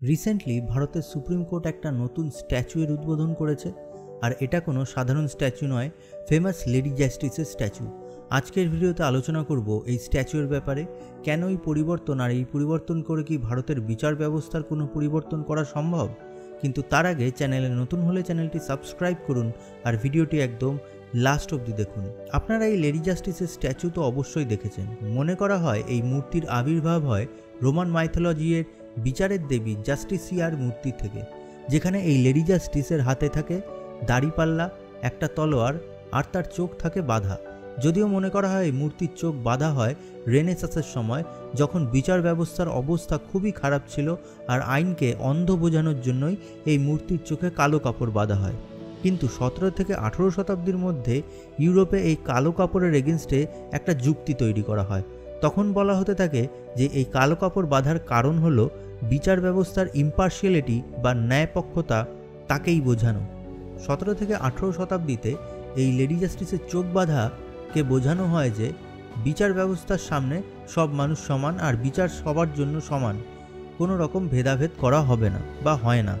Recently ভারতের supreme court একটা নতুন স্ট্যাচুয়ের উদ্বোধন করেছে। আর এটা কোনো সাধারণ স্ট্যাচু নয়, ফেমাস লেডি জাস্টিসের স্ট্যাচু। আজকের ভিডিওতে আলোচনা করব এই স্ট্যাচুয়ের ব্যাপারে, কেন এই পরিবর্তন, আর এই পরিবর্তন করে কি ভারতের বিচার ব্যবস্থার কোনো পরিবর্তন করা সম্ভব। কিন্তু তার আগে চ্যানেলে নতুন হলে চ্যানেলটি সাবস্ক্রাইব করুন আর ভিডিওটি একদম লাস্ট অবধি দেখুন। আপনারা এই লেডি জাস্টিসের স্ট্যাচু তো অবশ্যই দেখেছেন। মনে করা হয় এই মূর্তির আবির্ভাব হয় রোমান মাইথোলজির বিচারের দেবী জাস্টিসিয়ার মূর্তি থেকে, যেখানে এই লেডি জাস্টিসের হাতে থাকে দাড়িপাল্লা, একটা তলোয়ার আর তার চোখ থাকে বাঁধা। যদিও মনে করা হয় এই মূর্তির চোখ বাঁধা হয় রেনেসাঁসের সময়, যখন বিচার ব্যবস্থার অবস্থা খুবই খারাপ ছিল আর আইনকে অন্ধ বোঝানোর জন্যই এই মূর্তির চোখে কালো কাপড় বাঁধা হয়। কিন্তু 17 থেকে 18 শতাব্দীর মধ্যে ইউরোপে এই কালো কাপড়ের এগেনস্টে একটা যুক্তি তৈরি করা হয়। তখন বলা হতে থাকে যে এই কালো কাপড় বাঁধার কারণ হলো বিচার ব্যবস্থার ইম্পার্শিয়ালিটি বা ন্যায়পক্ষতা, তাকেই বোঝানো। 17 থেকে 18 শতাব্দীতে এই লেডি জাস্টিসের চোখ বাঁধাকে বোঝানো হয় যে বিচার ব্যবস্থার সামনে সব মানুষ সমান আর বিচার সবার জন্য সমান, কোনো রকম ভেদাভেদ করা হবে না বা হয় না।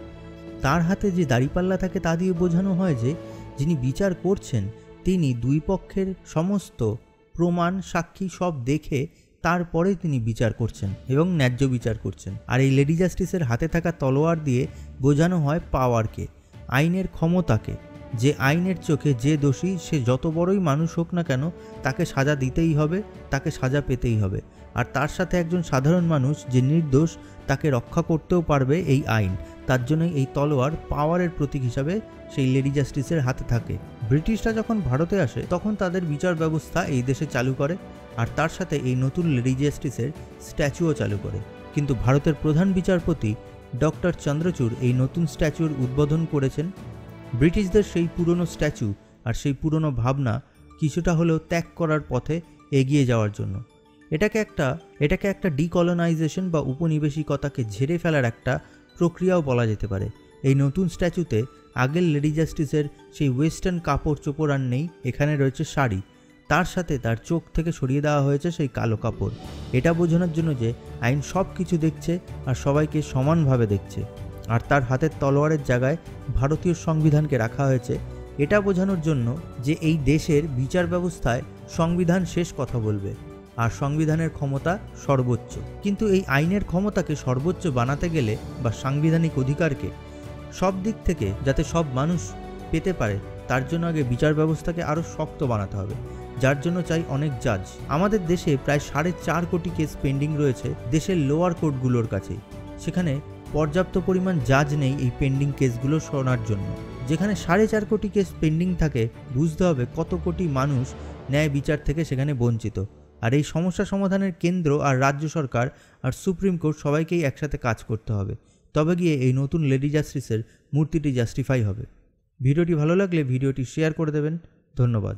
তার হাতে যে দাড়িপাল্লা থাকে তা দিয়ে বোঝানো হয় যে যিনি বিচার করছেন তিনি দুই পক্ষের সমস্ত প্রমাণ সাক্ষী সব দেখে তারপরে তিনি বিচার করছেন এবং ন্যায্য বিচার করছেন। আর এই লেডি জাস্টিসের হাতে থাকা তলোয়ার দিয়ে বোঝানো হয় পাওয়ারকে, আইনের ক্ষমতাকে, যে আইনের চোখে যে দোষী সে যত বড়ই মানুষ হোক না কেন তাকে সাজা দিতেই হবে, তাকে সাজা পেতেই হবে। আর তার সাথে একজন সাধারণ মানুষ যে নির্দোষ তাকে রক্ষা করতেও পারবে এই আইন। তার জন্যই এই তলোয়ার পাওয়ারের প্রতীক হিসাবে সেই লেডি জাস্টিসের হাতে থাকে। ব্রিটিশরা যখন ভারতে আসে তখন তাদের বিচার ব্যবস্থা এই দেশে চালু করে আর তার সাথে এই নতুন লেডি জাস্টিসের স্ট্যাচুও চালু করে। কিন্তু ভারতের প্রধান বিচারপতি ডক্টর চন্দ্রচূড় এই নতুন স্ট্যাচুর উদ্বোধন করেছেন। ব্রিটিশদের সেই পুরনো স্ট্যাচু আর সেই পুরনো ভাবনা কিছুটা হলেও ত্যাগ করার পথে এগিয়ে যাওয়ার জন্য। এটাকে একটা ডিকলোনাইজেশন বা উপনিবেশিকতাকে ঝেড়ে ফেলার একটা প্রক্রিয়াও বলা যেতে পারে। এই নতুন স্ট্যাচুতে আগের লেডি জাস্টিসের সেই ওয়েস্টার্ন কাপড় চোপড় আর নেই, এখানে রয়েছে শাড়ি। তার সাথে তার চোখ থেকে সরিয়ে দেওয়া হয়েছে সেই কালো কাপড়, এটা বোঝানোর জন্য যে আইন সব কিছু দেখছে আর সবাইকে সমানভাবে দেখছে। আর তার হাতের তলোয়ারের জায়গায় ভারতীয় সংবিধানকে রাখা হয়েছে, এটা বোঝানোর জন্য যে এই দেশের বিচার ব্যবস্থায় সংবিধান শেষ কথা বলবে আর সংবিধানের ক্ষমতা সর্বোচ্চ। কিন্তু এই আইনের ক্ষমতাকে সর্বোচ্চ বানাতে গেলে বা সাংবিধানিক অধিকারকে সব দিক থেকে যাতে সব মানুষ পেতে পারে, তার জন্য আগে বিচার ব্যবস্থাকে আরও শক্ত বানাতে হবে, যার জন্য চাই অনেক জাজ। আমাদের দেশে প্রায় 4.5 কোটি কেস পেন্ডিং রয়েছে দেশের লোয়ার কোর্টগুলোর কাছে। সেখানে পর্যাপ্ত পরিমাণ জাজ নেই এই পেন্ডিং কেসগুলো শোনার জন্য। যেখানে 4.5 কোটি কেস পেন্ডিং থাকে, বুঝতে হবে কত কোটি মানুষ ন্যায় বিচার থেকে সেখানে বঞ্চিত। আর এই সমস্যা সমাধানের কেন্দ্র আর রাজ্য সরকার আর সুপ্রিম কোর্ট সবাইকেই একসাথে কাজ করতে হবে, তবে গিয়ে এই নতুন লেডি জাস্টিসের মূর্তিটি জাস্টিফাই হবে। ভিডিওটি ভালো লাগলে ভিডিওটি শেয়ার করে দেবেন। ধন্যবাদ।